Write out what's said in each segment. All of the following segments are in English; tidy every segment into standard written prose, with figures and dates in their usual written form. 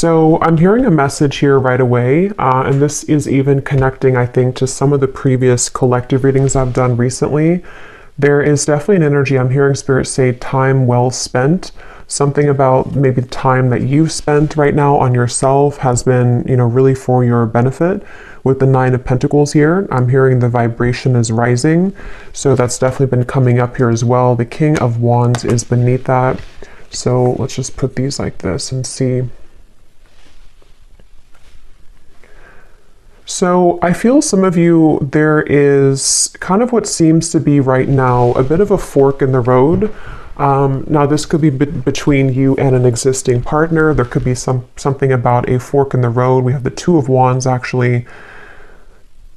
So I'm hearing a message here right away, and this is even connecting, I think, to some of the previous collective readings I've done recently. There is definitely an energy. I'm hearing Spirit say time well spent. Something about maybe the time that you've spent right now on yourself has been, really for your benefit. With the Nine of Pentacles here, I'm hearing the vibration is rising. So that's definitely been coming up here as well. The King of Wands is beneath that. So let's just put these like this and see. So I feel some of you, there is kind of what seems to be right now a bit of a fork in the road. Now this could be between you and an existing partner. There could be something about a fork in the road. We have the Two of Wands actually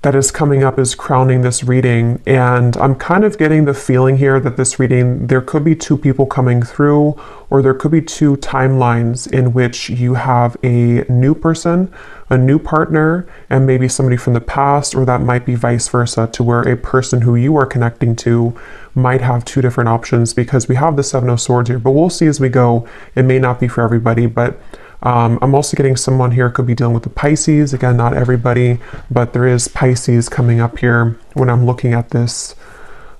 that is coming up, is crowning this reading. And I'm kind of getting the feeling here that this reading, there could be two people coming through, or there could be two timelines in which you have a new person, a new partner, and maybe somebody from the past, or that might be vice versa, to where a person who you are connecting to might have two different options, because we have the Seven of Swords here, but we'll see as we go. It may not be for everybody, but I'm also getting someone here could be dealing with the Pisces. Again, not everybody, but there is Pisces coming up here when I'm looking at this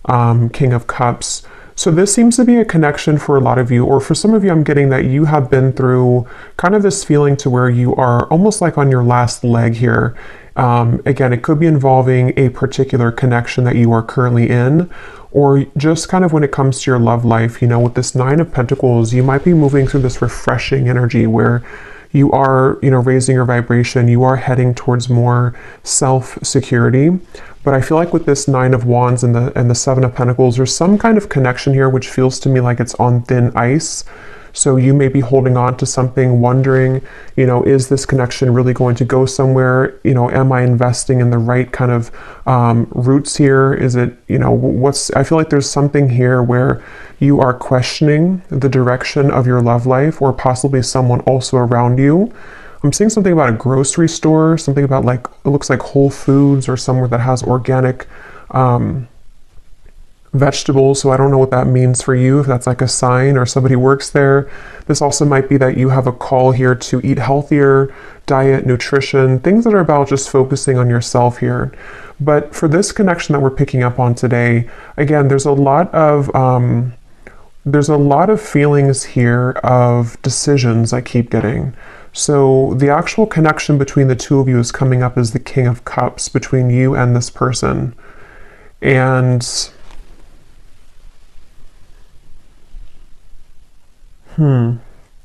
King of Cups. So this seems to be a connection for a lot of you, or for some of you, I'm getting that you have been through kind of this feeling to where you are almost like on your last leg here. Again, it could be involving a particular connection that you are currently in, or just kind of when it comes to your love life, with this Nine of Pentacles, you might be moving through this refreshing energy where you are, raising your vibration, you are heading towards more self-security. But I feel like with this Nine of Wands and the Seven of Pentacles, there's some kind of connection here which feels to me like it's on thin ice. So you may be holding on to something, wondering, is this connection really going to go somewhere? Am I investing in the right kind of roots here? Is it, I feel like there's something here where you are questioning the direction of your love life, or possibly someone also around you. I'm seeing something about a grocery store, something about it looks like Whole Foods, or somewhere that has organic vegetables. So I don't know what that means for you, if that's like a sign or somebody works there. This also might be that you have a call here to eat healthier, diet, nutrition, things that are about just focusing on yourself here. But for this connection that we're picking up on today, again, there's a lot of feelings here of decisions I keep getting. So the actual connection between the two of you is coming up as the King of Cups between you and this person. And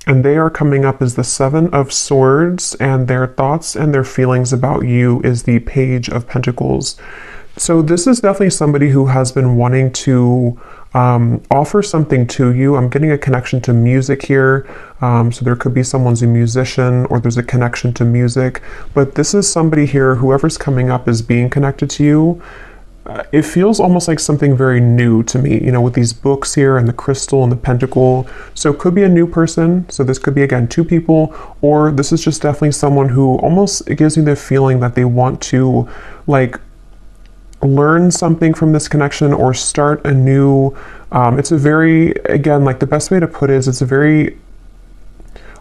they are coming up as the Seven of Swords, and their thoughts and their feelings about you is the Page of Pentacles. So this is definitely somebody who has been wanting to offer something to you. I'm getting a connection to music here. So there could be someone's a musician, or there's a connection to music. But this is somebody here, whoever's coming up as being connected to you. It feels almost like something very new to me, with these books here and the crystal and the pentacle. So it could be a new person. So this could be, again, two people, or this is just definitely someone who almost, it gives me the feeling that they want to learn something from this connection, or start a new, it's a very, again, the best way to put it is it's a very,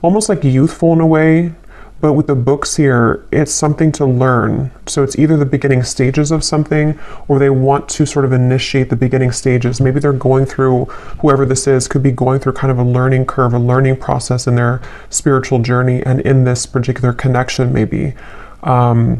almost like youthful in a way. But with the books here, it's something to learn. So it's either the beginning stages of something, or they want to sort of initiate the beginning stages. Maybe they're going through, whoever this is, could be going through kind of a learning curve, a learning process in their spiritual journey, and in this particular connection, maybe. I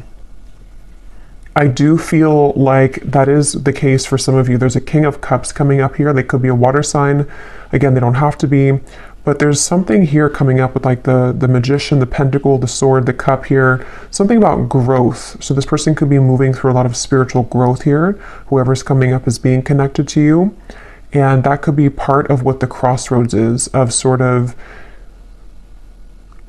do feel like that is the case for some of you. There's a King of Cups coming up here. They could be a water sign. Again, they don't have to be. But there's something here coming up with the Magician, the Pentacle, the Sword, the Cup here. Something about growth. So this person could be moving through a lot of spiritual growth here. Whoever's coming up is being connected to you. And that could be part of what the crossroads is, of sort of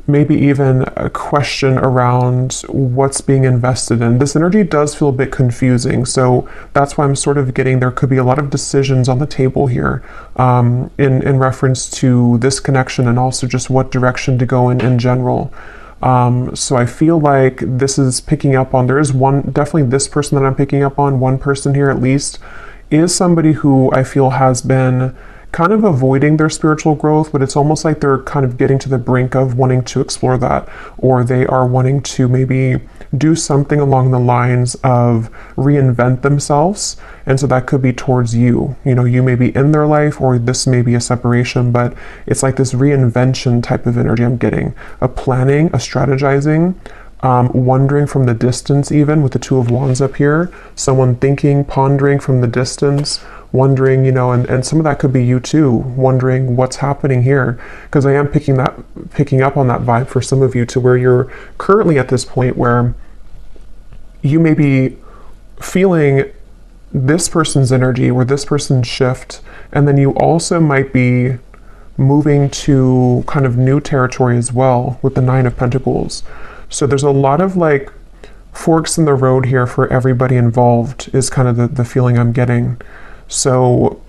maybe even a question around what's being invested in. This energy does feel a bit confusing, so that's why I'm sort of getting there could be a lot of decisions on the table here in reference to this connection, and also just what direction to go in general. So I feel like this is picking up on, there is definitely this person that I'm picking up on, one person here at least, is somebody who I feel has been kind of avoiding their spiritual growth, but it's almost like they're kind of getting to the brink of wanting to explore that, or they are wanting to maybe do something along the lines of reinvent themselves. And so that could be towards you. You know, you may be in their life, or this may be a separation, but it's like this reinvention type of energy I'm getting. A planning, a strategizing, wondering from the distance, even with the Two of Wands up here. Someone thinking, pondering from the distance, wondering, you know, and some of that could be you too, wondering what's happening here. Because I am picking up on that vibe for some of you, to where you're currently at this point where you may be feeling this person's energy or this person's shift, and then you also might be moving to kind of new territory as well with the Nine of Pentacles. So there's a lot of like forks in the road here for everybody involved, is kind of the feeling I'm getting. So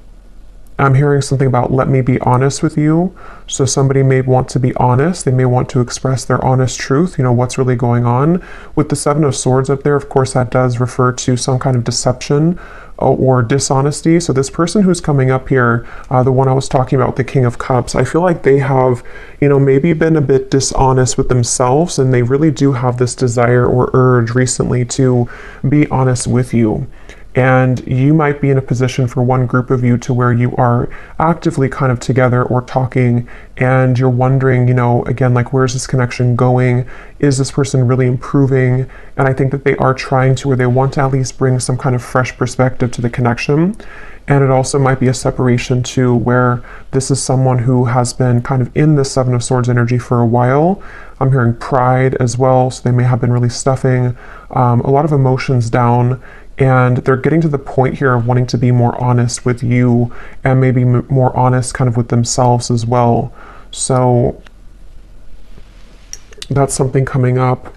I'm hearing something about, let me be honest with you. So somebody may want to be honest. They may want to express their honest truth, you know, what's really going on. With the Seven of Swords up there, of course, that does refer to some kind of deception or dishonesty. So this person who's coming up here, the one I was talking about, the King of Cups, I feel like they have, you know, maybe been a bit dishonest with themselves, and they really do have this desire or urge recently to be honest with you. And you might be in a position for one group of you to where you are actively kind of together or talking, and you're wondering, you know, again, like, where's this connection going? Is this person really improving? And I think that they are trying to, or they want to at least bring some kind of fresh perspective to the connection. And it also might be a separation too, where this is someone who has been kind of in the Seven of Swords energy for a while. I'm hearing pride as well, so they may have been really stuffing a lot of emotions down. And they're getting to the point here of wanting to be more honest with you, and maybe more honest kind of with themselves as well. So that's something coming up.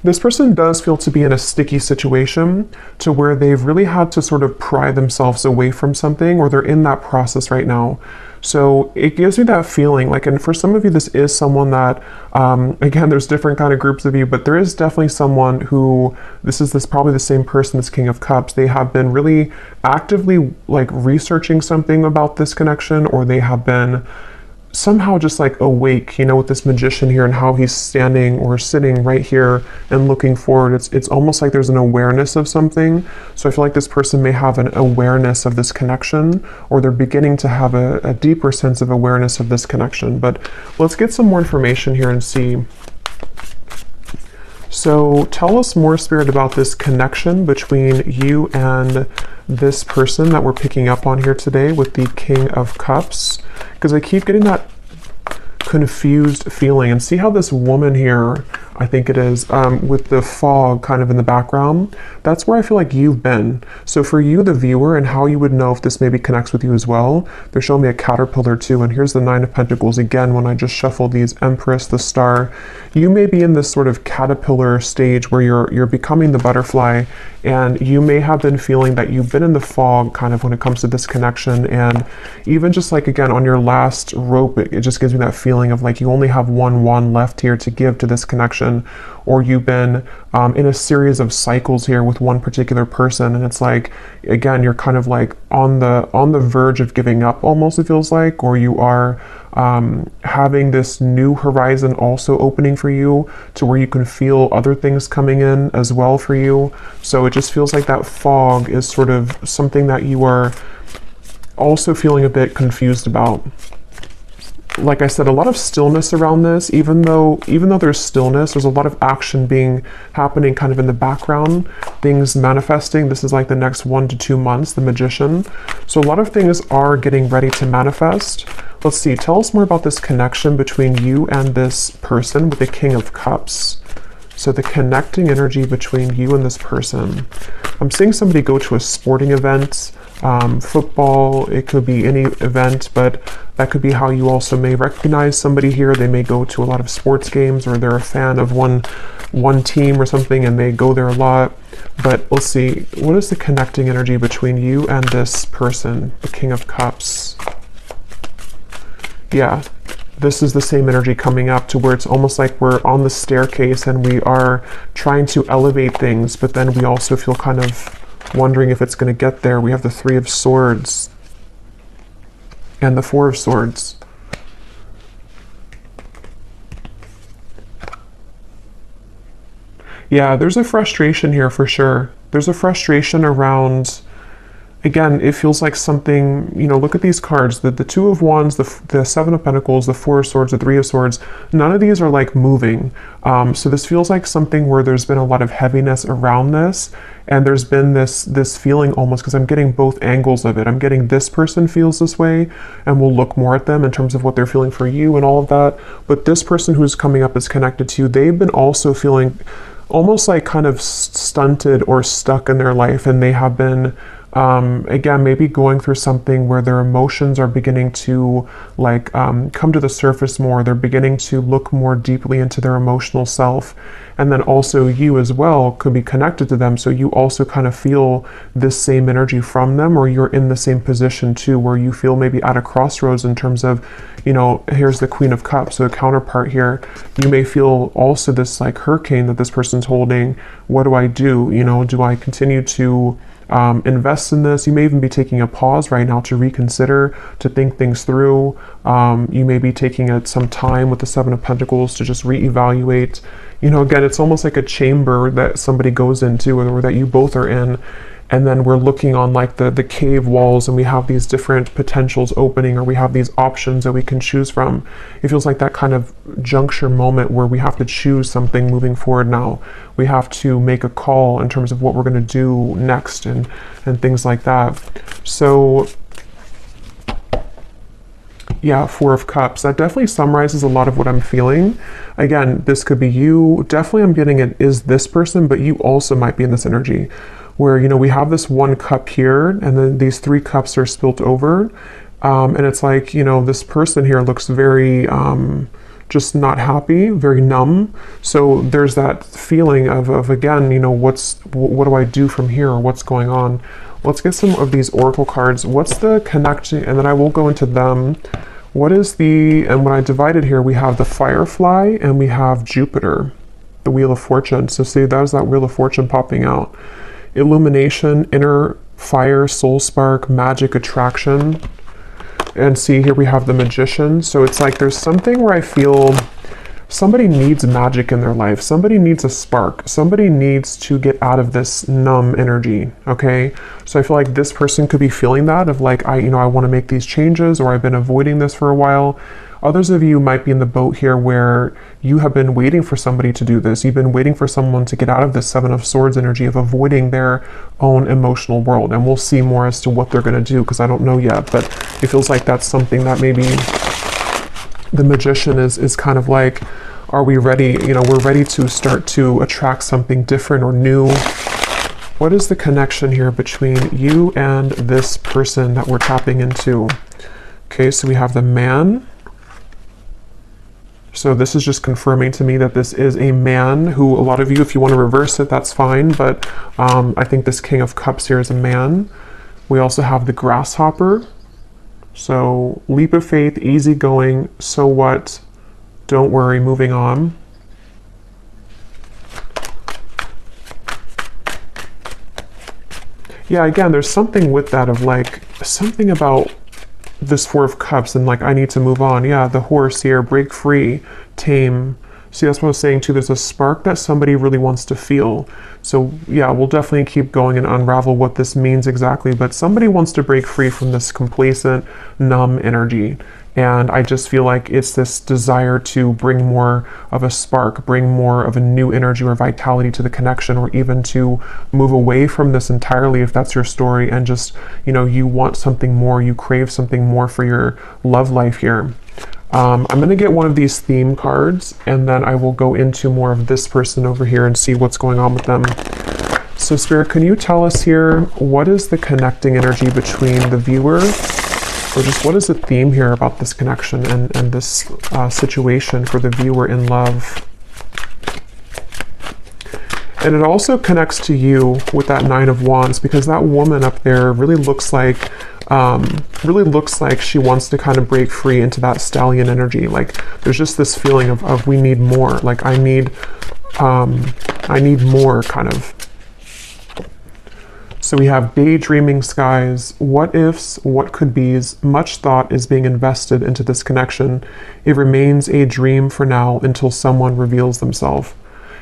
This person does feel to be in a sticky situation, to where they've really had to sort of pry themselves away from something, or they're in that process right now. So it gives me that feeling like, and for some of you, this is someone that, again, there's different kind of groups of you, but there is definitely someone who, this is probably the same person, this King of Cups. They have been really actively like researching something about this connection, or they have been somehow just like awake, you know, with this Magician here and how he's standing or sitting right here and looking forward. It's almost like there's an awareness of something. So I feel like this person may have an awareness of this connection, or they're beginning to have a deeper sense of awareness of this connection. But let's get some more information here and see. So tell us more, Spirit, about this connection between you and this person that we're picking up on here today with the King of Cups, because I keep getting that confused feeling. And see how this woman here, I think it is, with the fog kind of in the background, that's where I feel like you've been. So for you, the viewer, and how you would know if this maybe connects with you as well, they're showing me a caterpillar too, and here's the Nine of Pentacles again. When I just shuffle these, Empress, the Star, you may be in this sort of caterpillar stage where you're becoming the butterfly, and you may have been feeling that you've been in the fog kind of when it comes to this connection. And even just like, again, on your last rope, it just gives me that feeling of like you only have one wand left here to give to this connection, or you've been in a series of cycles here with one particular person, and it's like, again, you're kind of like on the verge of giving up almost, it feels like, or you are having this new horizon also opening for you, to where you can feel other things coming in as well for you. So it just feels like that fog is sort of something that you are also feeling a bit confused about. Like I said, a lot of stillness around this. Even though there's stillness, there's a lot of action happening kind of in the background, things manifesting. This is like the next 1 to 2 months, the Magician. So a lot of things are getting ready to manifest. Let's see, tell us more about this connection between you and this person with the King of Cups. So the connecting energy between you and this person. I'm seeing somebody go to a sporting event, football, it could be any event, but that could be how you also may recognize somebody here. They may go to a lot of sports games, or they're a fan of one team or something, and they go there a lot. But let's see, what is the connecting energy between you and this person, the King of Cups? Yeah, this is the same energy coming up, to where it's almost like we're on the staircase and we are trying to elevate things, but then we also feel kind of wondering if it's going to get there. We have the Three of Swords and the Four of Swords. Yeah, there's a frustration here for sure. There's a frustration around, again, it feels like something, you know, look at these cards, the Two of Wands, the Seven of Pentacles, the Four of Swords, the Three of Swords, none of these are like moving. So this feels like something where there's been a lot of heaviness around this, and there's been this feeling almost, because I'm getting both angles of it. I'm getting this person feels this way, and we'll look more at them in terms of what they're feeling for you and all of that. But this person who's coming up is connected to you. They've been also feeling almost like kind of stunted or stuck in their life, and they have been again, maybe going through something where their emotions are beginning to like come to the surface more. They're beginning to look more deeply into their emotional self. And then also you as well could be connected to them. So you also kind of feel this same energy from them, or you're in the same position too, where you feel maybe at a crossroads in terms of, you know, here's the Queen of Cups, so a counterpart here. You may feel also this like hurricane that this person's holding. What do I do? You know, do I continue to invest in this? You may even be taking a pause right now to reconsider, to think things through. You may be taking some time with the Seven of Pentacles to just reevaluate. You know, again, it's almost like a chamber that somebody goes into, or that you both are in, and then we're looking on like the cave walls, and we have these different potentials opening, or we have these options that we can choose from. It feels like that kind of juncture moment where we have to choose something moving forward now. We have to make a call in terms of what we're going to do next, and things like that. So yeah, Four of Cups. That definitely summarizes a lot of what I'm feeling. Again, this could be you. Definitely I'm getting it is this person, but you also might be in this energy where, you know, we have this one cup here, and then these three cups are spilt over. And it's like, you know, this person here looks very just not happy, very numb. So there's that feeling of again, you know, what do I do from here, or what's going on? Let's get some of these oracle cards. What's the connection? And then I will go into them. What is and when I divided here, we have the Firefly and we have Jupiter, the Wheel of Fortune. So see, that was that Wheel of Fortune popping out. Illumination, inner fire, soul spark, magic, attraction. And see, here we have the Magician. So it's like there's something where I feel somebody needs magic in their life. Somebody needs a spark. Somebody needs to get out of this numb energy, okay? So I feel like this person could be feeling that of like, I want to make these changes, or I've been avoiding this for a while. Others of you might be in the boat here where you have been waiting for somebody to do this. You've been waiting for someone to get out of this Seven of Swords energy of avoiding their own emotional world. And we'll see more as to what they're going to do, because I don't know yet. But it feels like that's something that maybe the Magician is kind of like, are we ready? You know, we're ready to start to attract something different or new. What is the connection here between you and this person that we're tapping into? Okay, so we have the Man. So this is just confirming to me that this is a man who, a lot of you, if you want to reverse it, that's fine. But I think this King of Cups here is a man. We also have the Grasshopper. So leap of faith, easygoing, so what? Don't worry, moving on. Yeah, again, there's something with that of like, something about this Four of Cups and like, I need to move on. Yeah, the Horse here, break free, tame. See, that's what I was saying too. There's a spark that somebody really wants to feel. So yeah, we'll definitely keep going and unravel what this means exactly. But somebody wants to break free from this complacent, numb energy. And I just feel like it's this desire to bring more of a spark, bring more of a new energy or vitality to the connection, or even to move away from this entirely if that's your story, and just, you know, you want something more, you crave something more for your love life here. I'm going to get one of these theme cards, and then I will go into more of this person over here and see what's going on with them. So Spirit, can you tell us here, what is the connecting energy between the viewer, or just what is the theme here about this connection and this situation for the viewer in love? And it also connects to you with that Nine of Wands, because that woman up there really looks like she wants to kind of break free into that stallion energy. Like there's just this feeling of we need more. Like I need more kind of. So we have daydreaming skies, what ifs, what could be's, much thought is being invested into this connection. It remains a dream for now until someone reveals themselves.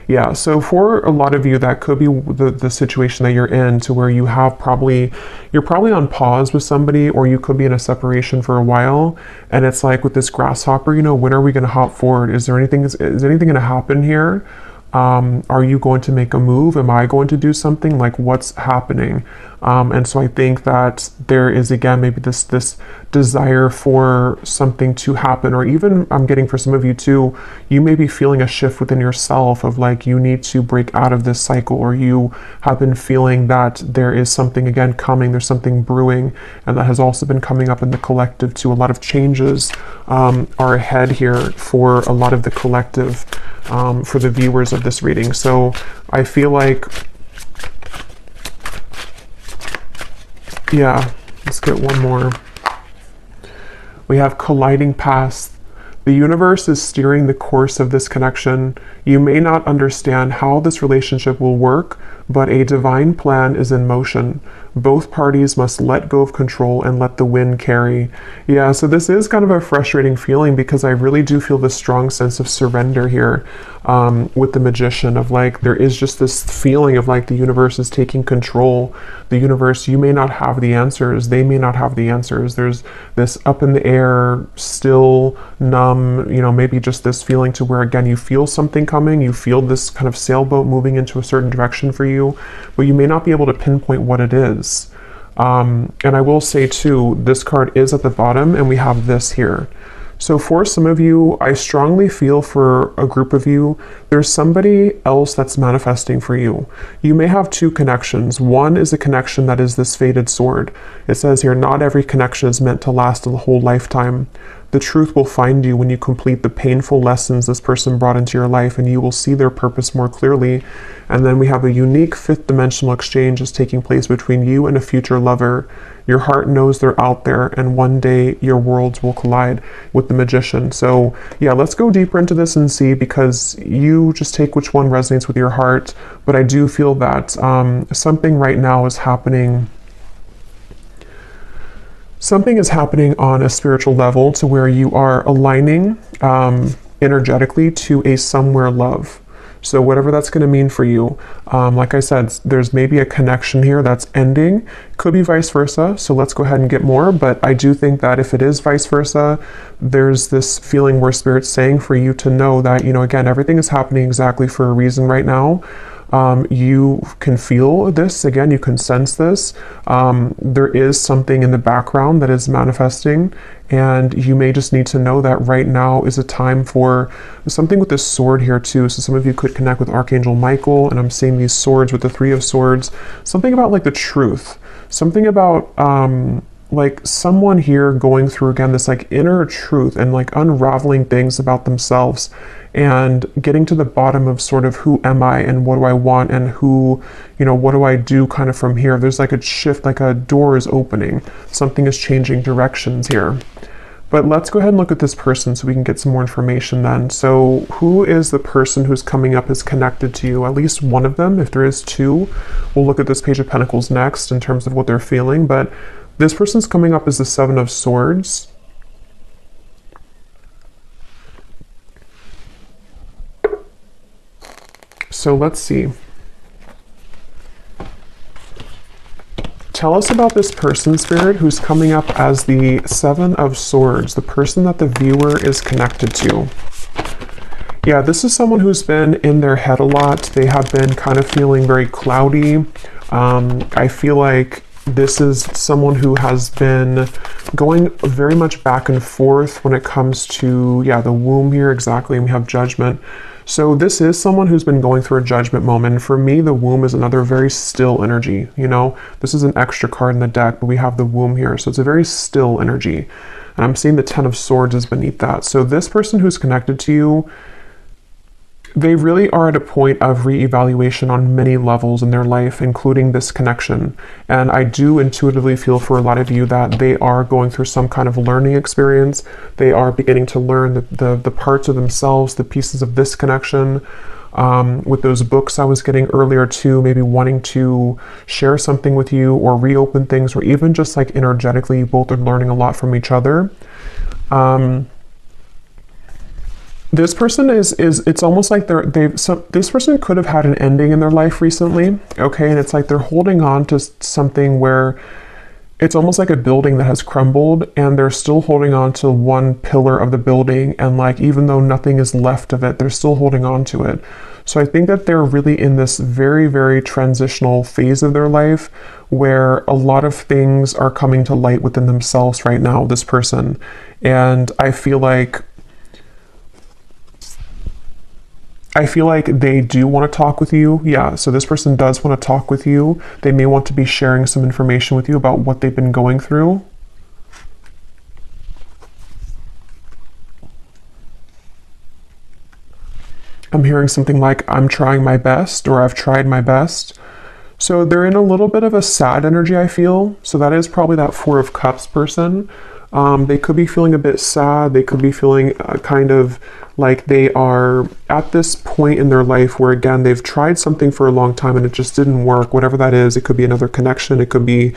Yeah, so for a lot of you, that could be the situation that you're in, to where you're probably on pause with somebody, or you could be in a separation for a while, and it's like with this grasshopper, when are we going to hop forward? Is anything going to happen here? Are you going to make a move? Am I going to do something? Like, what's happening? And so I think that there is, again, maybe this desire for something to happen, or even I'm getting for some of you too, you may be feeling a shift within yourself of like, you need to break out of this cycle, or you have been feeling that there is something again coming, there's something brewing, and that has also been coming up in the collective too. A lot of changes are ahead here for a lot of the collective, for the viewers of this reading. So I feel like, yeah, let's get one more. We have colliding paths. The universe is steering the course of this connection. You may not understand how this relationship will work, but a divine plan is in motion. Both parties must let go of control and let the wind carry. Yeah, so this is kind of a frustrating feeling, because I really do feel this strong sense of surrender here with the Magician, of like, there is just this feeling of like the universe is taking control. The universe, you may not have the answers, they may not have the answers. There's this up in the air, still, numb, maybe just this feeling to where, again, you feel something coming, you feel this kind of sailboat moving into a certain direction for you, but you may not be able to pinpoint what it is. And I will say too, this card is at the bottom, and we have this here. So for some of you, I strongly feel for a group of you, there's somebody else that's manifesting for you. You may have two connections. One is a connection that is this fated sword. It says here, not every connection is meant to last a whole lifetime. The truth will find you when you complete the painful lessons this person brought into your life, and you will see their purpose more clearly. And then we have a unique fifth dimensional exchange is taking place between you and a future lover. Your heart knows they're out there, and one day your worlds will collide with the Magician. So yeah, let's go deeper into this and see, because you just take which one resonates with your heart. But I do feel that something right now is happening. Something is happening on a spiritual level, to where you are aligning energetically to a somewhere love. So whatever that's going to mean for you, like I said, there's maybe a connection here that's ending. Could be vice versa. So let's go ahead and get more. But I do think that if it is vice versa, there's this feeling where Spirit's saying for you to know that, again, everything is happening exactly for a reason right now. You can feel this, again, you can sense this. There is something in the background that is manifesting, and you may just need to know that right now is a time for something with this sword here too. So some of you could connect with Archangel Michael, and I'm seeing these swords with the Three of Swords. Something about like the truth, something about like someone here going through, again, this like inner truth and like unraveling things about themselves, and getting to the bottom of sort of who am I and what do I want, and who, what do I do kind of from here. There's like a shift, like a door is opening. Something is changing directions here. But let's go ahead and look at this person so we can get some more information then. So who is the person who's coming up as connected to you? At least one of them. If there is two, we'll look at this Page of Pentacles next in terms of what they're feeling. But this person's coming up as the Seven of Swords. So let's see. Tell us about this person, Spirit, who's coming up as the Seven of Swords, the person that the viewer is connected to. Yeah, this is someone who's been in their head a lot. They have been kind of feeling very cloudy. I feel like this is someone who has been going very much back and forth when it comes to, the womb here, exactly, and we have Judgment. So this is someone who's been going through a judgment moment. For me, the womb is another very still energy. This is an extra card in the deck, but we have the womb here. So it's a very still energy. And I'm seeing the Ten of Swords is beneath that. So this person who's connected to you, they really are at a point of reevaluation on many levels in their life, including this connection. And I do intuitively feel for a lot of you that they are going through some kind of learning experience. They are beginning to learn the parts of themselves, the pieces of this connection. with those books I was getting earlier too, maybe wanting to share something with you or reopen things, or even just like energetically, you both are learning a lot from each other. This person it's almost like this person could have had an ending in their life recently, okay? And it's like they're holding on to something where it's almost like a building that has crumbled, and they're still holding on to one pillar of the building, and like even though nothing is left of it, they're still holding on to it. So I think that they're really in this very, very transitional phase of their life where a lot of things are coming to light within themselves right now, this person. And I feel like they do want to talk with you. Yeah, so this person does want to talk with you. They may want to be sharing some information with you about what they've been going through. I'm hearing something like, I'm trying my best, or I've tried my best. So they're in a little bit of a sad energy, I feel. So that is probably that Four of Cups person. They could be feeling a bit sad. They could be feeling kind of like they are at this point in their life where, again, they've tried something for a long time and it just didn't work, whatever that is. It could be another connection. It could be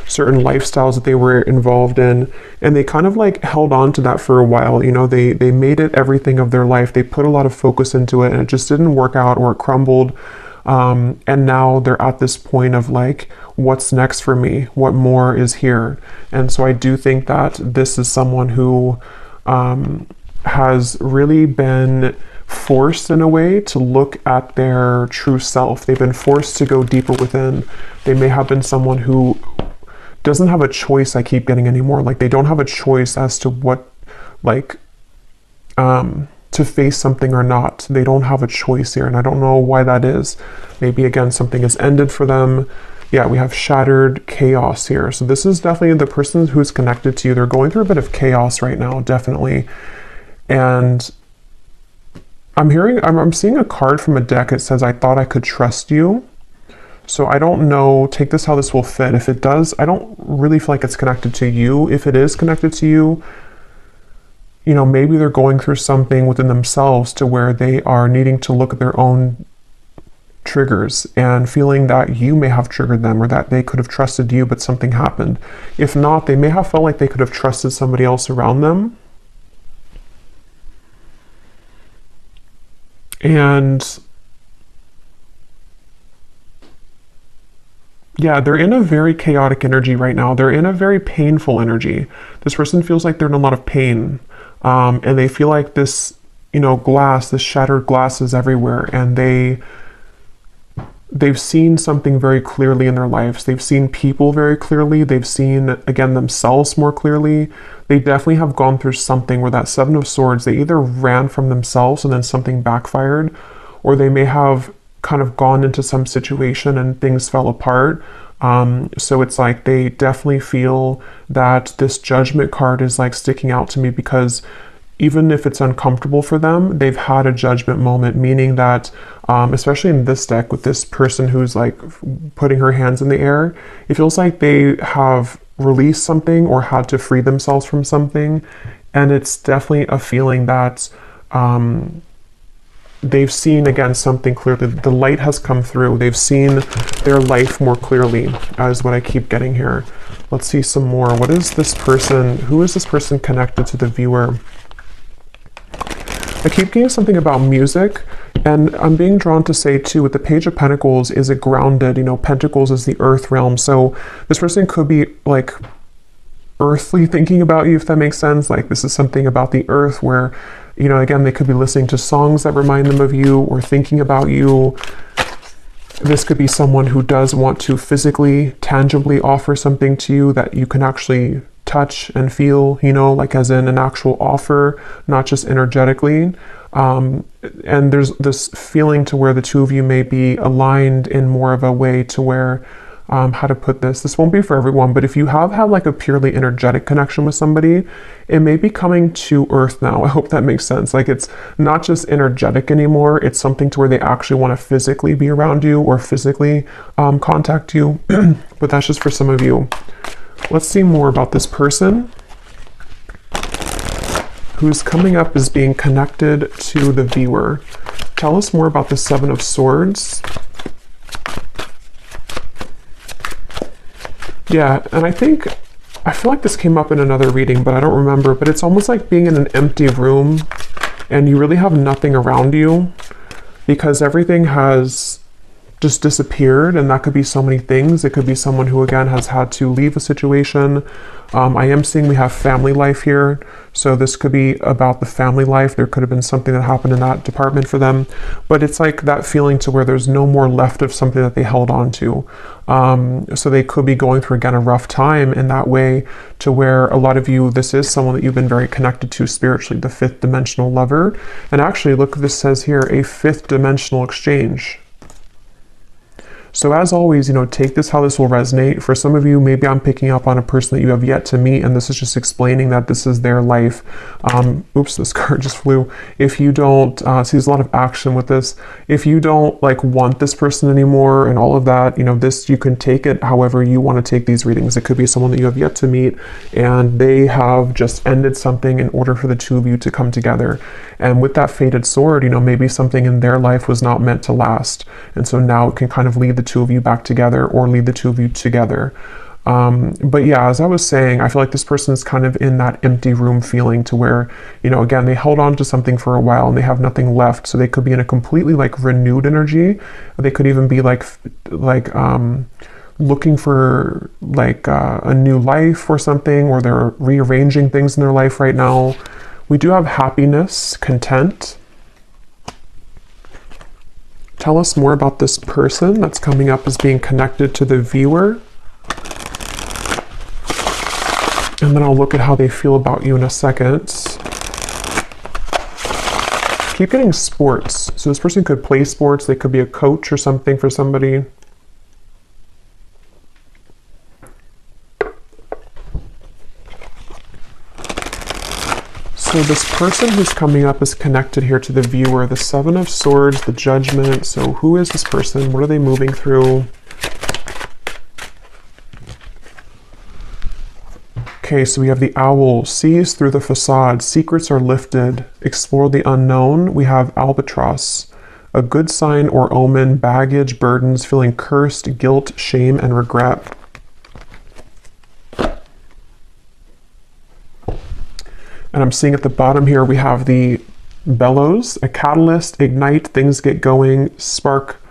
certain lifestyles that they were involved in. And they kind of like held on to that for a while. You know, they made it everything of their life. They put a lot of focus into it and it just didn't work out, or it crumbled. And now they're at this point of like, what's next for me? What more is here? And so I do think that this is someone who has really been forced in a way to look at their true self. They've been forced to go deeper within. They may have been someone who doesn't have a choice, I keep getting anymore. Like they don't have a choice as to what, like, to face something or not. They don't have a choice here, and I don't know why that is. Maybe again something has ended for them. Yeah, we have shattered chaos here. So this is definitely the person who's connected to you. They're going through a bit of chaos right now, definitely. And I'm seeing a card from a deck. It says, I thought I could trust you. So I don't know, take this how this will fit. If it does, I don't really feel like it's connected to you. If it is connected to you, you know, maybe they're going through something within themselves to where they are needing to look at their own triggers and feeling that you may have triggered them, or that they could have trusted you, but something happened. If not, they may have felt like they could have trusted somebody else around them. And yeah, they're in a very chaotic energy right now. They're in a very painful energy. This person feels like they're in a lot of pain. And they feel like this, you know, glass, this shattered glass is everywhere. And they've seen something very clearly in their lives. They've seen people very clearly. They've seen, again, themselves more clearly. They definitely have gone through something where that Seven of Swords, they either ran from themselves and then something backfired, or they may have kind of gone into some situation and things fell apart. So it's like they definitely feel that this Judgment card is like sticking out to me, because even if it's uncomfortable for them, they've had a judgment moment, meaning that, especially in this deck with this person who's like putting her hands in the air, it feels like they have released something or had to free themselves from something. And it's definitely a feeling that they've seen, again, something clearly. The light has come through. They've seen their life more clearly, is what I keep getting here. Let's see some more. What is this person? Who is this person connected to the viewer? I keep getting something about music, and I'm being drawn to say too, with the Page of Pentacles, is it grounded? You know, Pentacles is the earth realm. So this person could be like earthly thinking about you, if that makes sense. Like this is something about the earth where, you know, again, they could be listening to songs that remind them of you or thinking about you. This could be someone who does want to physically, tangibly offer something to you that you can actually touch and feel, you know, like as in an actual offer, not just energetically. And there's this feeling to where the two of you may be aligned in more of a way to where, how to put this won't be for everyone, but if you have had like a purely energetic connection with somebody, it may be coming to earth now. I hope that makes sense. Like it's not just energetic anymore. It's something to where they actually want to physically be around you or physically contact you. But that's just for some of you. Let's see more about this person who's coming up as being connected to the viewer. Tell us more about the Seven of Swords. Yeah, and I feel like this came up in another reading, but I don't remember, but it's almost like being in an empty room and you really have nothing around you because everything has just disappeared, and that could be so many things. It could be someone who again has had to leave a situation. I am seeing we have family life here, so this could be about the family life. There could have been something that happened in that department for them, but it's like that feeling to where there's no more left of something that they held on to. So they could be going through again a rough time in that way, to where a lot of you, this is someone that you've been very connected to spiritually, the fifth dimensional lover. And actually look what this says here, a fifth dimensional exchange. So as always, take this how this will resonate. For some of you, maybe I'm picking up on a person that you have yet to meet, and this is just explaining that this is their life. Oops, this card just flew. If you don't, see there's a lot of action with this. If you don't want this person anymore and all of that, this, you can take it however you want to take these readings. It could be someone that you have yet to meet and they have just ended something in order for the two of you to come together. And with that fated sword, maybe something in their life was not meant to last. And so now it can kind of lead the two of you back together or lead the two of you together. But yeah, as I was saying, I feel like this person is kind of in that empty room feeling to where, again, they held on to something for a while and they have nothing left. So they could be in a completely renewed energy. They could even be looking for a new life or something, or they're rearranging things in their life right now. We do have happiness, content. Tell us more about this person that's coming up as being connected to the viewer. And then I'll look at how they feel about you in a second. Keep getting sports. So this person could play sports. They could be a coach or something for somebody. So this person who's coming up is connected here to the viewer, the Seven of Swords, the Judgment. So who is this person? What are they moving through? Okay, so we have the Owl, sees through the facade, secrets are lifted, explore the unknown. We have Albatross, a good sign or omen, baggage, burdens, feeling cursed, guilt, shame, and regret. And I'm seeing at the bottom here, we have the Bellows, a catalyst, ignite, things get going, spark,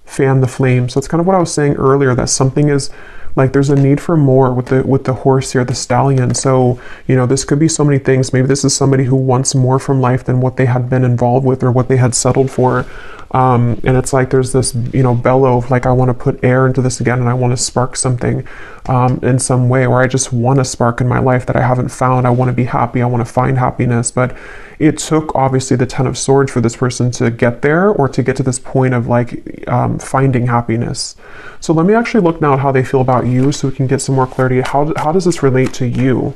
fan the flame. So it's kind of what I was saying earlier, that something is there's a need for more with the horse here, the stallion. So, this could be so many things. Maybe this is somebody who wants more from life than what they had been involved with or what they had settled for. And it's there's this, bellow of I want to put air into this again, and I want to spark something in some way, or I just want a spark in my life that I haven't found. I want to be happy. I want to find happiness. But it took obviously the Ten of Swords for this person to get there, or to get to this point of finding happiness. So let me actually look now at how they feel about you, so we can get some more clarity. How does this relate to you?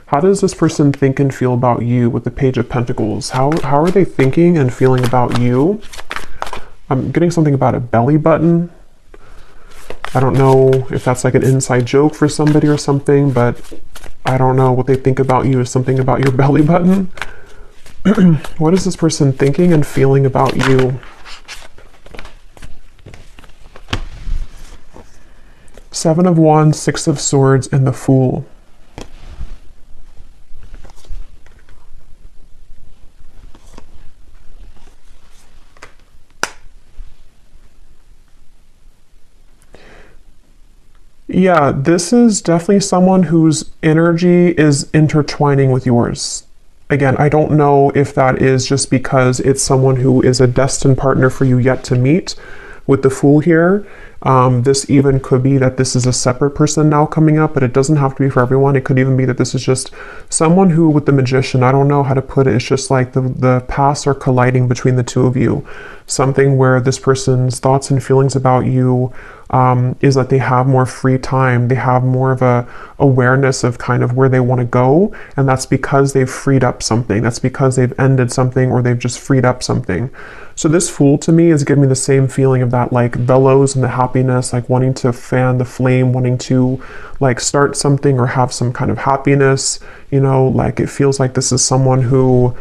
How does this person think and feel about you with the Page of Pentacles? How are they thinking and feeling about you? I'm getting something about a belly button. I don't know if that's an inside joke for somebody or something, but I don't know what they think about you is something about your belly button. What is this person thinking and feeling about you? Seven of Wands, Six of Swords, and the Fool. Yeah, this is definitely someone whose energy is intertwining with yours. Again, I don't know if that is just because it's someone who is a destined partner for you yet to meet. With the Fool here, this even could be that this is a separate person now coming up, but it doesn't have to be for everyone. It could even be that this is just someone who, with the Magician, I don't know how to put it, it's just the paths are colliding between the two of you. Something where this person's thoughts and feelings about you is that they have more free time. They have more of a awareness of kind of where they want to go. And that's because they've freed up something. That's because they've ended something, or they've just freed up something. So this Fool to me is giving me the same feeling of that bellows and the happiness, wanting to fan the flame, wanting to start something or have some kind of happiness. It feels like this is someone who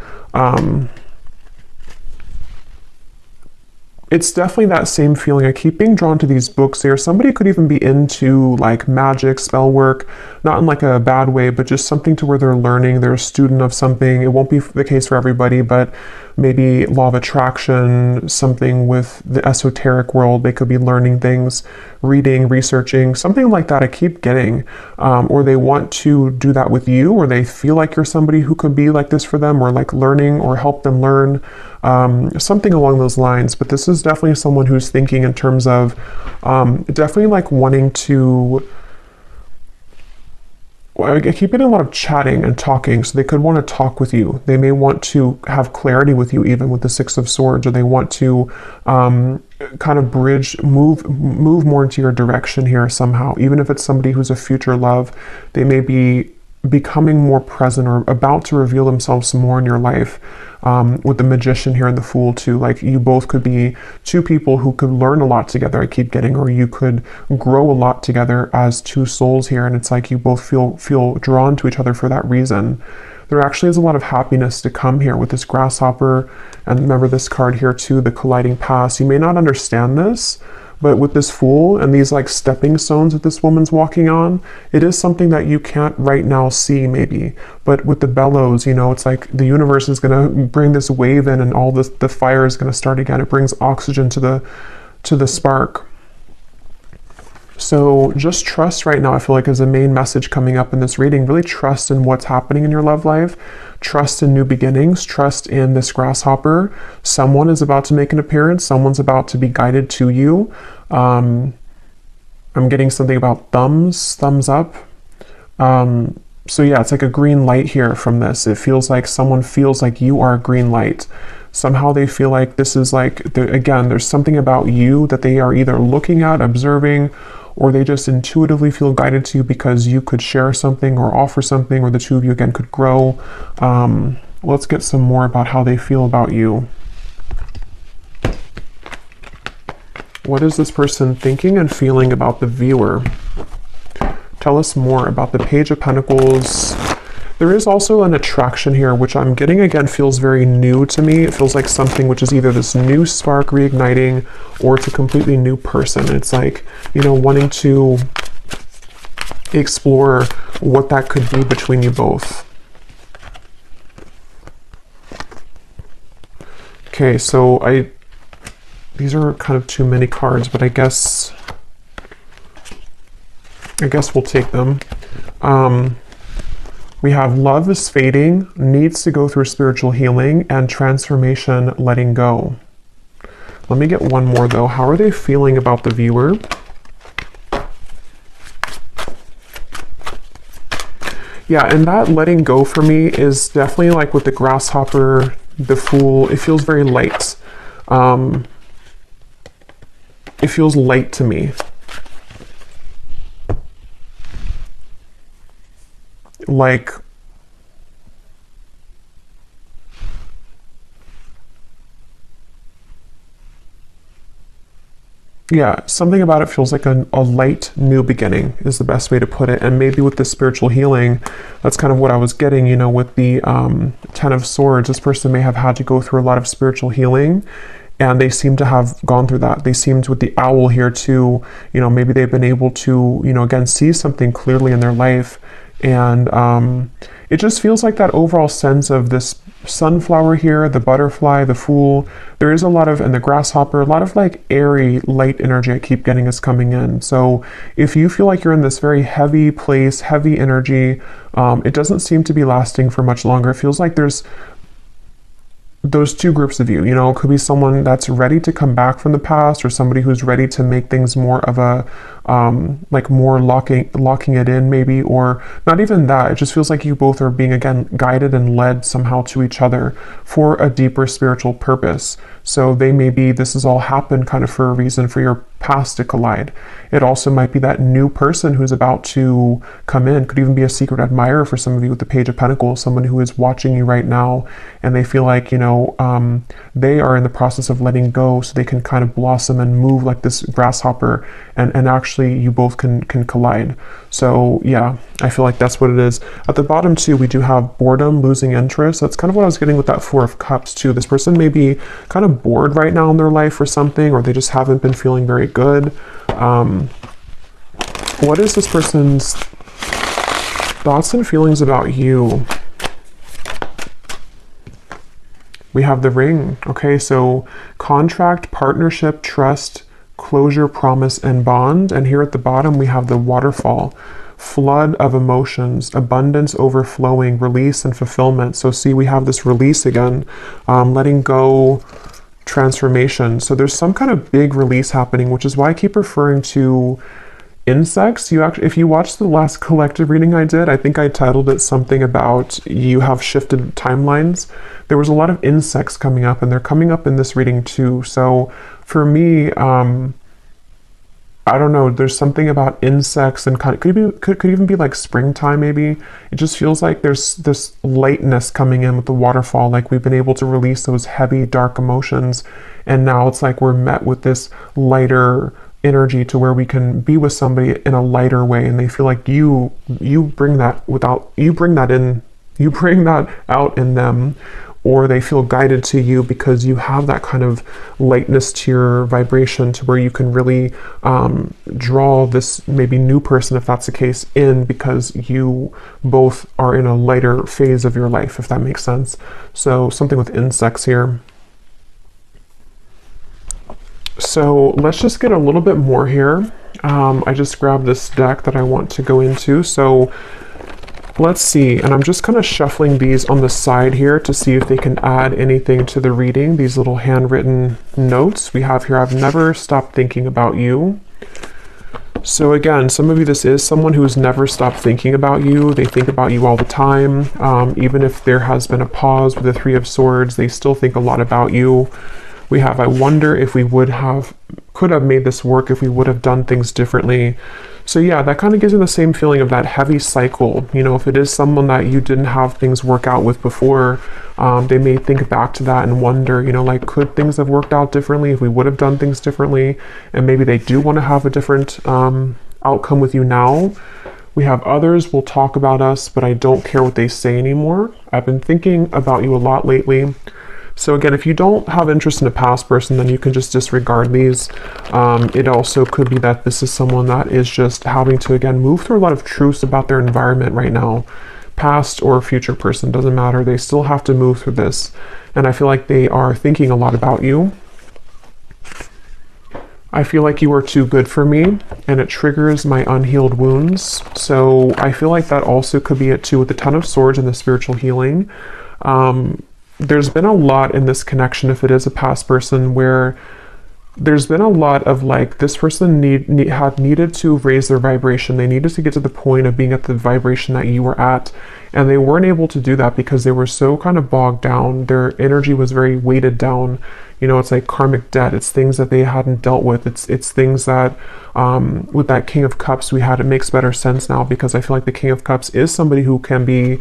It's definitely that same feeling. I keep being drawn to these books here. Somebody could even be into like magic, spell work, not in like a bad way, but just something to where they're learning, they're a student of something. It won't be the case for everybody, but maybe law of attraction, something with the esoteric world. They could be learning things, reading, researching, something like that. I keep getting, or they want to do that with you, or they feel like you're somebody who could be like this for them, or like learning or help them learn, something along those lines. But this is definitely someone who's thinking in terms of definitely like wanting to, I keep getting a lot of chatting and talking, so they could want to talk with you. They may want to have clarity with you, even with the Six of Swords, or they want to kind of bridge, move more into your direction here somehow. Even if it's somebody who's a future love, they may be becoming more present or about to reveal themselves more in your life. With the Magician here and the Fool too, like you both could be two people who could learn a lot together, I keep getting, or you could grow a lot together as two souls here, and it's like you both feel drawn to each other for that reason. There actually is a lot of happiness to come here with this Grasshopper, and remember this card here too, the colliding past. You may not understand this, but with this Fool and these like stepping stones that this woman's walking on, it is something that you can't right now see maybe. But with the bellows, you know, it's like the universe is going to bring this wave in, and all this, the fire is going to start again. It brings oxygen to the spark. So just trust right now, I feel like, is the main message coming up in this reading. Really trust in what's happening in your love life. Trust in new beginnings. Trust in this Grasshopper. Someone is about to make an appearance. Someone's about to be guided to you. I'm getting something about thumbs up. So yeah, it's like a green light here from this. It feels like someone feels like you are a green light. Somehow they feel like this is like, again, there's something about you that they are either looking at, observing, or they just intuitively feel guided to you because you could share something or offer something, or the two of you again could grow. Let's get some more about how they feel about you. What is this person thinking and feeling about the viewer? Tell us more about the Page of Pentacles. There is also an attraction here, which I'm getting, again, feels very new to me. It feels like something which is either this new spark reigniting, or it's a completely new person. It's like, you know, wanting to explore what that could be between you both. Okay, so these are kind of too many cards, but I guess we'll take them. We have love is fading, needs to go through spiritual healing, and transformation, letting go. Let me get one more though. How are they feeling about the viewer? Yeah, and that letting go for me is definitely like with the Grasshopper, the Fool. It feels very light. It feels light to me. Like, yeah, something about it feels like a light new beginning is the best way to put it. And maybe with the spiritual healing, that's kind of what I was getting, you know, with the Ten of Swords. This person may have had to go through a lot of spiritual healing, and they seem to have gone through that. They seemed, with the owl here too, you know, maybe they've been able to, you know, again, see something clearly in their life. And it just feels like that overall sense of this sunflower here, the butterfly, the Fool. There is a lot of, and the Grasshopper, a lot of like airy, light energy I keep getting is coming in. So if you feel like you're in this very heavy place, heavy energy, it doesn't seem to be lasting for much longer. It feels like there's those two groups of you, you know, it could be someone that's ready to come back from the past, or somebody who's ready to make things more of a, like more locking it in maybe, or not even that. It just feels like you both are being, again, guided and led somehow to each other for a deeper spiritual purpose. So they may be, this has all happened kind of for a reason, for your past to collide. It also might be that new person who's about to come in. Could even be a secret admirer for some of you with the Page of Pentacles, someone who is watching you right now, and they feel like, you know, they are in the process of letting go so they can kind of blossom and move like this Grasshopper, and actually eventually you both can collide. So yeah, I feel like that's what it is. At the bottom too, we do have boredom, losing interest. That's kind of what I was getting with that Four of Cups too. This person may be kind of bored right now in their life or something, or they just haven't been feeling very good. What is this person's thoughts and feelings about you? We have the Ring. Okay, so contract, partnership, trust, closure, promise, and bond. And here at the bottom, we have the Waterfall. Flood of emotions, abundance overflowing, release and fulfillment. So see, we have this release again, letting go, transformation. So there's some kind of big release happening, which is why I keep referring to insects. If you watched the last collective reading I did, I think I titled it something about you have shifted timelines. There was a lot of insects coming up, and they're coming up in this reading too. So for me, I don't know, there's something about insects, and could even be like springtime maybe. It just feels like there's this lightness coming in with the waterfall, like we've been able to release those heavy dark emotions, and now it's like we're met with this lighter energy to where we can be with somebody in a lighter way, and they feel like you bring that out in them, or they feel guided to you because you have that kind of lightness to your vibration, to where you can really draw this maybe new person, if that's the case, in, because you both are in a lighter phase of your life, if that makes sense. So something with insects here. So let's just get a little bit more here. I just grabbed this deck that I want to go into. So let's see, and I'm just kind of shuffling these on the side here to see if they can add anything to the reading. These little handwritten notes we have here. I've never stopped thinking about you. So again, some of you, this is someone who has never stopped thinking about you. They think about you all the time. Even if there has been a pause with the Three of Swords, they still think a lot about you. We have, I wonder if we could have made this work if we would have done things differently. So yeah, that kind of gives you the same feeling of that heavy cycle. You know, if it is someone that you didn't have things work out with before, they may think back to that and wonder, you know, like, could things have worked out differently if we would have done things differently? And maybe they do want to have a different outcome with you now. We have others will talk about us, but I don't care what they say anymore. I've been thinking about you a lot lately. So again, if you don't have interest in a past person, then you can just disregard these. It also could be that this is someone that is just having to, again, move through a lot of truths about their environment right now. Past or future person, doesn't matter. They still have to move through this. And I feel like they are thinking a lot about you. I feel like you are too good for me, and it triggers my unhealed wounds. So I feel like that also could be it too, with the Ten of Swords and the spiritual healing. There's been a lot in this connection, if it is a past person, where there's been a lot of like, this person had needed to raise their vibration. They needed to get to the point of being at the vibration that you were at, and they weren't able to do that because they were so kind of bogged down. Their energy was very weighted down. You know, it's like karmic debt. It's things that they hadn't dealt with. It's things that, with that King of Cups we had, it makes better sense now, because I feel like the King of Cups is somebody who can be,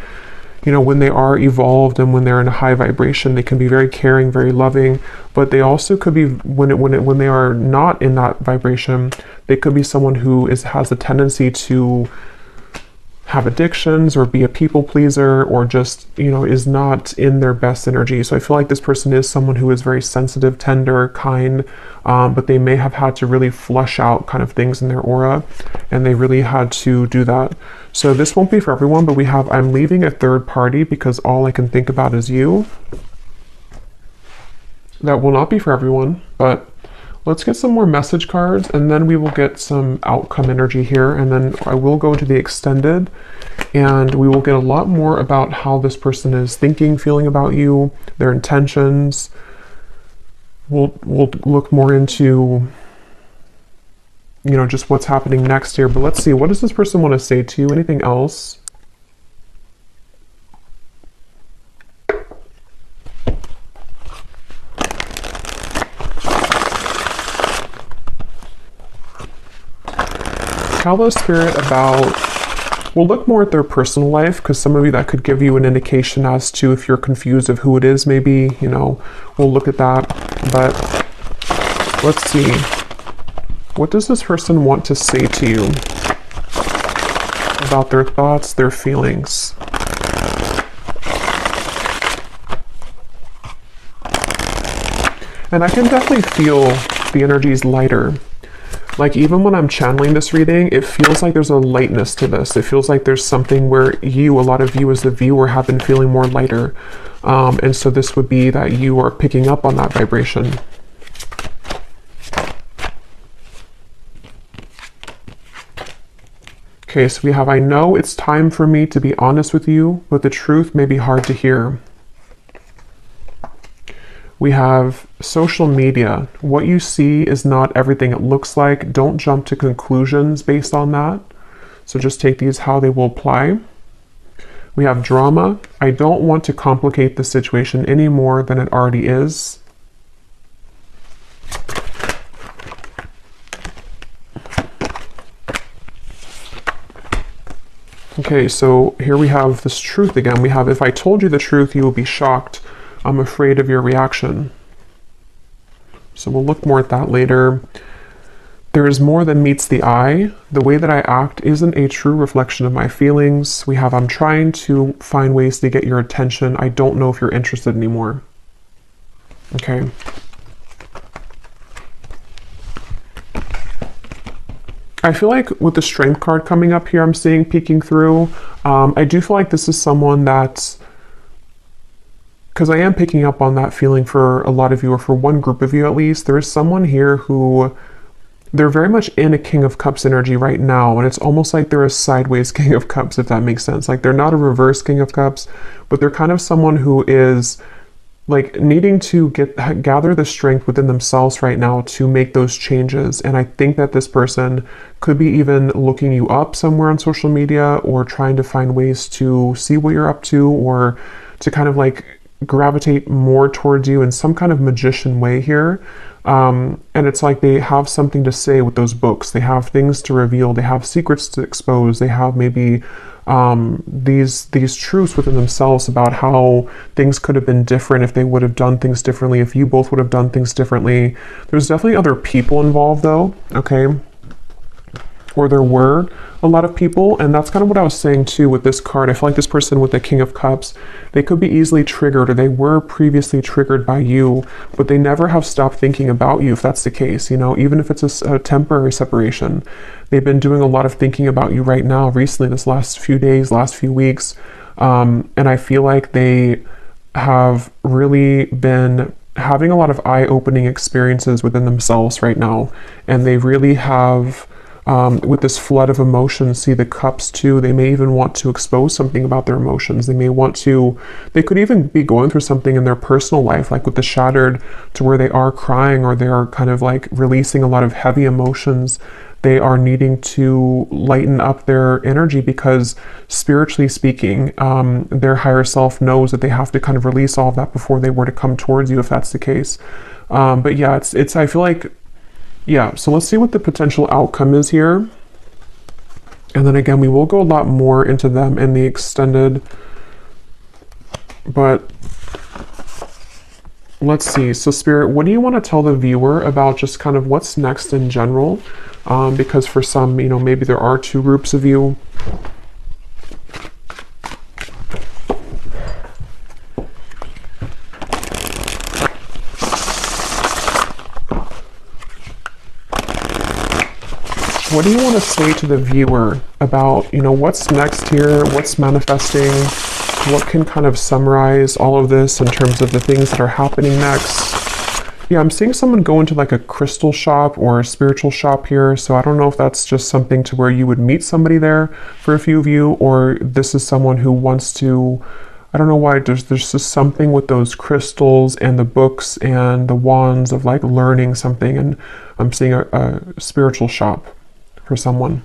you know, when they are evolved and when they're in a high vibration, they can be very caring, very loving, but they also could be, when they are not in that vibration, they could be someone who has a tendency to have addictions or be a people pleaser, or just, you know, is not in their best energy. So I feel like this person is someone who is very sensitive, tender, kind, but they may have had to really flush out kind of things in their aura, and they really had to do that. So this won't be for everyone, but we have, I'm leaving a third party because all I can think about is you. That will not be for everyone, but let's get some more message cards, and then we will get some outcome energy here, and then I will go to the extended, and we will get a lot more about how this person is thinking, feeling about you, their intentions. We'll look more into, you know, just what's happening next here. But let's see, what does this person want to say to you? Anything else? Tell the spirit about, we'll look more at their personal life, because some of you, that could give you an indication as to if you're confused of who it is, maybe, you know, we'll look at that. But let's see. What does this person want to say to you about their thoughts, their feelings? And I can definitely feel the energies lighter. Like even when I'm channeling this reading, it feels like there's a lightness to this. It feels like there's something where a lot of you as the viewer have been feeling more lighter. And so this would be that you are picking up on that vibration. Okay, so we have, I know it's time for me to be honest with you, but the truth may be hard to hear. We have social media. What you see is not everything it looks like. Don't jump to conclusions based on that. So just take these how they will apply. We have drama. I don't want to complicate the situation any more than it already is. Okay, so here we have this truth again. We have, if I told you the truth, you will be shocked. I'm afraid of your reaction. So we'll look more at that later. There is more than meets the eye. The way that I act isn't a true reflection of my feelings. We have, I'm trying to find ways to get your attention. I don't know if you're interested anymore. Okay. I feel like with the Strength card coming up here, I'm seeing peeking through. I do feel like this is someone that's, because I am picking up on that feeling for a lot of you, or for one group of you at least. There is someone here who, they're very much in a King of Cups energy right now, and it's almost like they're a sideways King of Cups, if that makes sense. Like they're not a reverse King of Cups, but they're kind of someone who is like needing to gather the strength within themselves right now to make those changes. And I think that this person could be even looking you up somewhere on social media, or trying to find ways to see what you're up to, or to kind of like gravitate more towards you in some kind of magician way here. And it's like they have something to say with those books. They have things to reveal. They have secrets to expose. They have maybe these truths within themselves about how things could have been different if they would have done things differently, if you both would have done things differently. There's definitely other people involved though, okay? Or there were a lot of people, and that's kind of what I was saying too with this card. I feel like this person with the King of Cups, they could be easily triggered, or they were previously triggered by you, but they never have stopped thinking about you, if that's the case, you know, even if it's a temporary separation. They've been doing a lot of thinking about you right now, recently, this last few days, last few weeks, and I feel like they have really been having a lot of eye-opening experiences within themselves right now, and they really have, with this flood of emotions, see the cups too. They may even want to expose something about their emotions. They may want to, they could even be going through something in their personal life, like with the Shattered, to where they are crying, or they are kind of like releasing a lot of heavy emotions. They are needing to lighten up their energy, because spiritually speaking, their higher self knows that they have to kind of release all of that before they were to come towards you, if that's the case. But yeah, it's I feel like, yeah, so let's see what the potential outcome is here. And then again, we will go a lot more into them in the extended, but let's see. So Spirit, what do you want to tell the viewer about just kind of what's next in general? Because for some, you know, maybe there are two groups of you. What do you want to say to the viewer about, you know, what's next here, what's manifesting, what can kind of summarize all of this in terms of the things that are happening next? Yeah, I'm seeing someone go into like a crystal shop or a spiritual shop here, so I don't know if that's just something to where you would meet somebody there for a few of you, or this is someone who wants to, I don't know why, there's just something with those crystals and the books and the wands of like learning something, and I'm seeing a spiritual shop for someone.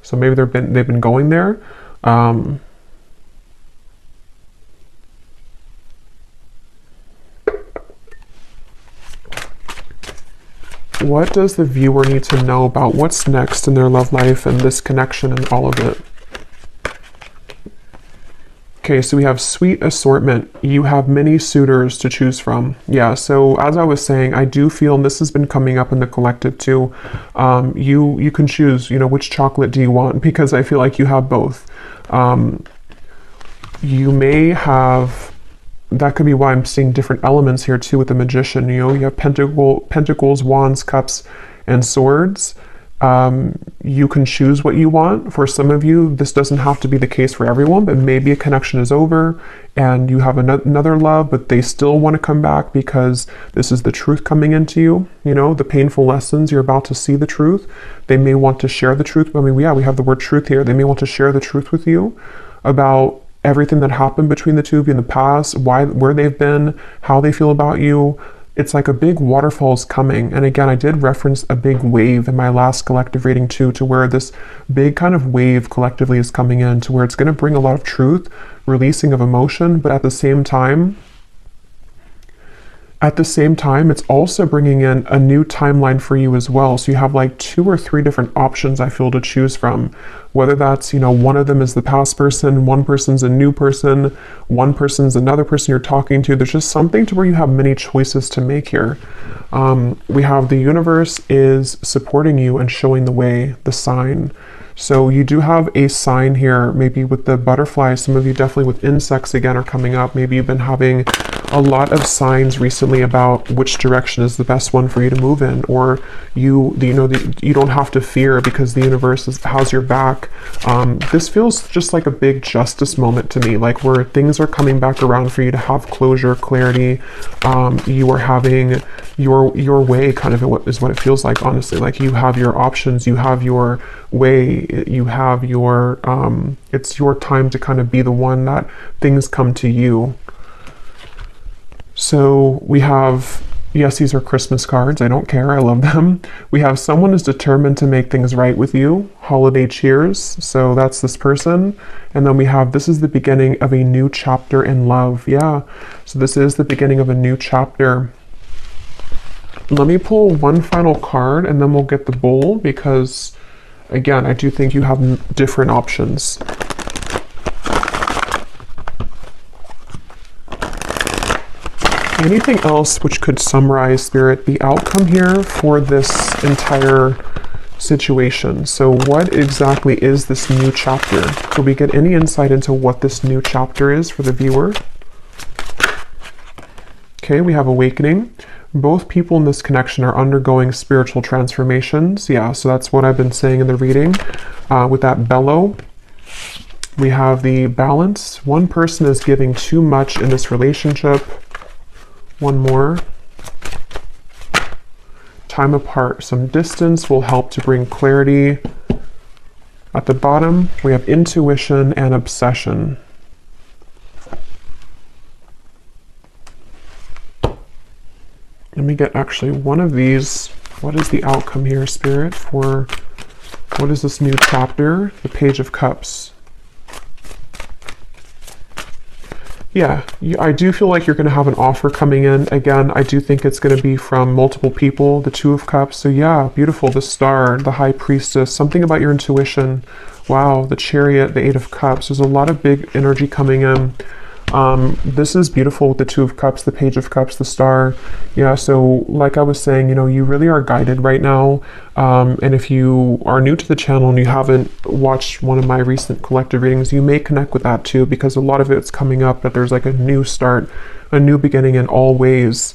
So maybe they've been going there. What does the viewer need to know about what's next in their love life and this connection and all of it? Okay, so we have sweet assortment. You have many suitors to choose from. Yeah, so as I was saying, I do feel, and this has been coming up in the collective too, you can choose, which chocolate do you want, because I feel like you have both. You may have, that could be why I'm seeing different elements here too with the Magician. You have pentacles, wands, cups, and swords. You can choose what you want. For some of you, this doesn't have to be the case for everyone, but maybe a connection is over and you have another love, but they still want to come back because this is the truth coming into you. The painful lessons, you're about to see the truth. They may want to share the truth. I mean, yeah, we have the word truth here. They may want to share the truth with you about everything that happened between the two of you in the past, where they've been, how they feel about you. It's like a big waterfall is coming. And again, I did reference a big wave in my last collective reading too, to where this big kind of wave collectively is coming in, to where it's going to bring a lot of truth, releasing of emotion, but at the same time, it's also bringing in a new timeline for you as well. So you have like 2 or 3 different options, I feel, to choose from. Whether that's, one of them is the past person, one person's a new person, one person's another person you're talking to. There's just something to where you have many choices to make here. We have the universe is supporting you and showing the way, the sign. So you do have a sign here, maybe with the butterflies. Some of you definitely with insects again are coming up. Maybe you've been having a lot of signs recently about which direction is the best one for you to move in, or you don't have to fear because the universe has your back. This feels just like a big justice moment to me, like where things are coming back around for you to have closure, clarity. You are having your way, kind of is what it feels like, honestly. Like you have your options, you have your way, you have your it's your time to kind of be the one that things come to you. So we have, yes, these are Christmas cards. I don't care. I love them. We have someone is determined to make things right with you. Holiday cheers. So that's this person. And then we have, this is the beginning of a new chapter in love. Yeah. So this is the beginning of a new chapter. Let me pull one final card and then we'll get the bowl, because again, I do think you have different options. Anything else which could summarize, Spirit, the outcome here for this entire situation? So what exactly is this new chapter? Could we get any insight into what this new chapter is for the viewer? Okay, we have awakening. Both people in this connection are undergoing spiritual transformations. Yeah, so that's what I've been saying in the reading. With that bellow, we have the balance. One person is giving too much in this relationship. One more. Time apart. Some distance will help to bring clarity. At the bottom, we have intuition and obsession. Let me get actually one of these. What is the outcome here, Spirit, for what is this new chapter? The Page of Cups. Yeah, I do feel like you're going to have an offer coming in. Again, I do think it's going to be from multiple people, the Two of Cups. So yeah, beautiful. The Star, the High Priestess, something about your intuition. Wow, the Chariot, the Eight of Cups. There's a lot of big energy coming in. This is beautiful with the Two of Cups, the Page of Cups, the Star. Yeah, so like I was saying, you really are guided right now. And if you are new to the channel and you haven't watched one of my recent collective readings, you may connect with that too, because a lot of it's coming up that there's like a new start, a new beginning in all ways.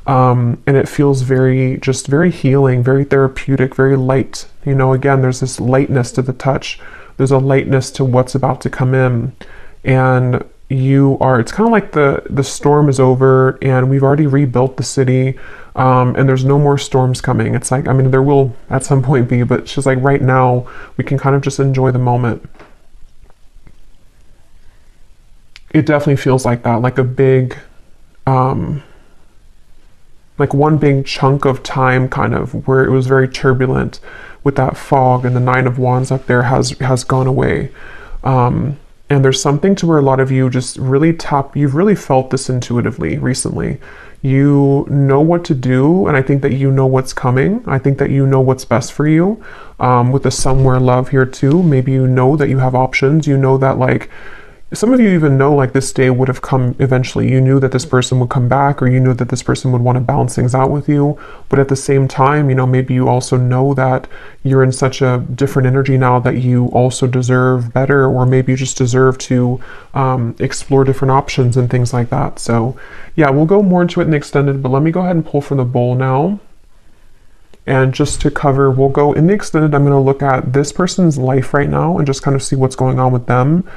And it feels very healing, very therapeutic, very light. Again, there's this lightness to the touch. There's a lightness to what's about to come in. And it's kind of like the storm is over and we've already rebuilt the city, and there's no more storms coming. It's like, there will at some point be, but it's just like right now we can kind of just enjoy the moment. It definitely feels like that, like a big, like one big chunk of time kind of where it was very turbulent with that fog, and the Nine of Wands up there has gone away. And there's something to where a lot of you just really you've really felt this intuitively recently. You know what to do, and I think that you know what's coming. I think that you know what's best for you. With the somewhere love here too, maybe you know that you have options. You know that like some of you even know like this day would have come eventually. You knew that this person would come back, or you knew that this person would want to balance things out with you. But at the same time, you know, maybe you also know that you're in such a different energy now that you also deserve better, or maybe you just deserve to explore different options and things like that. So yeah, we'll go more into it in the extended, but let me go ahead and pull from the bowl now. And just to cover, we'll go in the extended, I'm going to look at this person's life right now and just kind of see what's going on with them.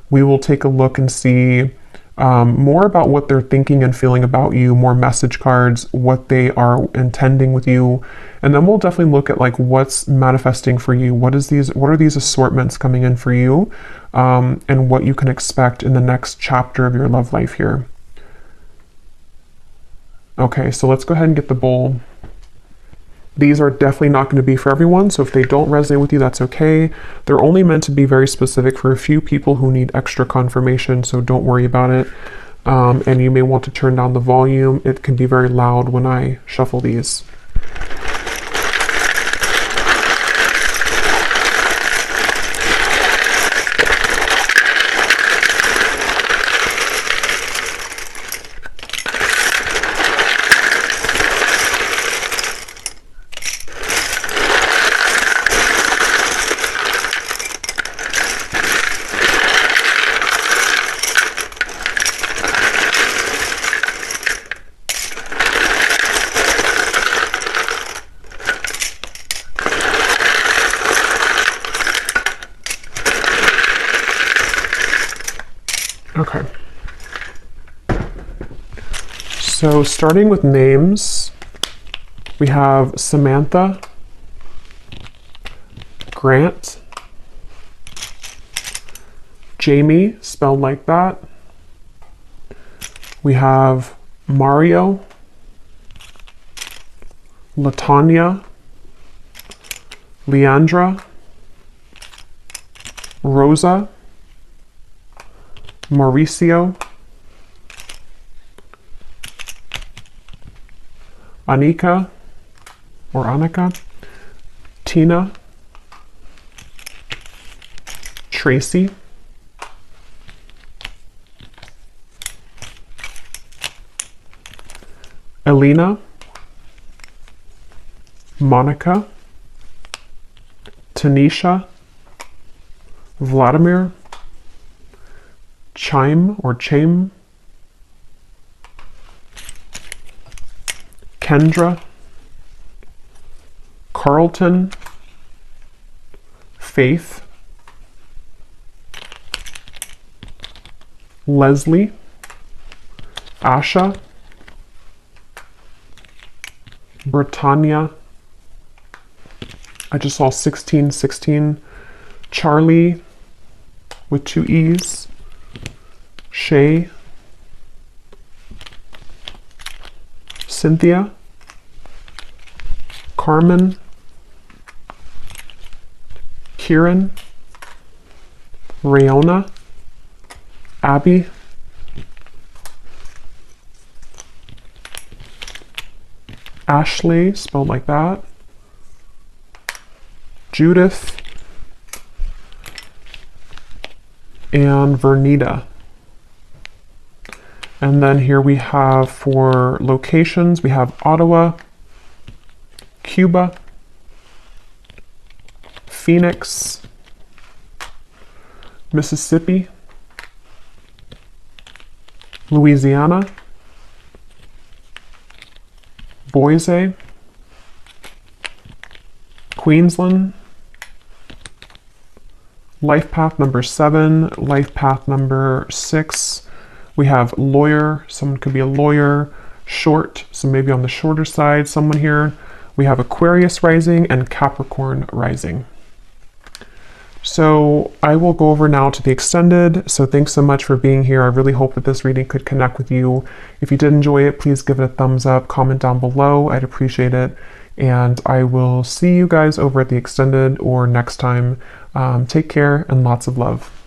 We will take a look and see more about what they're thinking and feeling about you, more message cards, what they are intending with you. And then we'll definitely look at like what's manifesting for you. What are these assortments coming in for you, and what you can expect in the next chapter of your love life here. Okay, so let's go ahead and get the bowl. These are definitely not going to be for everyone, so if they don't resonate with you, that's okay. They're only meant to be very specific for a few people who need extra confirmation, so don't worry about it. And you may want to turn down the volume. It can be very loud when I shuffle these. Okay. So starting with names, we have Samantha, Grant, Jamie, spelled like that. We have Mario, Latanya, Leandra, Rosa, Mauricio, Anika, or Annika, Tina, Tracy, Elena, Monica, Tanisha, Vladimir, Chime or Chame, Kendra, Carlton, Faith, Leslie, Asha, Britannia, I just saw 1616, Charlie with 2 E's, Shay, Cynthia, Carmen, Kieran, Rayona, Abby, Ashley, spelled like that, Judith, and Vernita. And then here we have for locations, we have Ottawa, Cuba, Phoenix, Mississippi, Louisiana, Boise, Queensland, life path number 7, life path number 6. We have lawyer, someone could be a lawyer, short, so maybe on the shorter side, someone here. We have Aquarius rising and Capricorn rising. So I will go over now to the extended. So thanks so much for being here. I really hope that this reading could connect with you. If you did enjoy it, please give it a thumbs up, comment down below. I'd appreciate it. And I will see you guys over at the extended or next time. Take care and lots of love.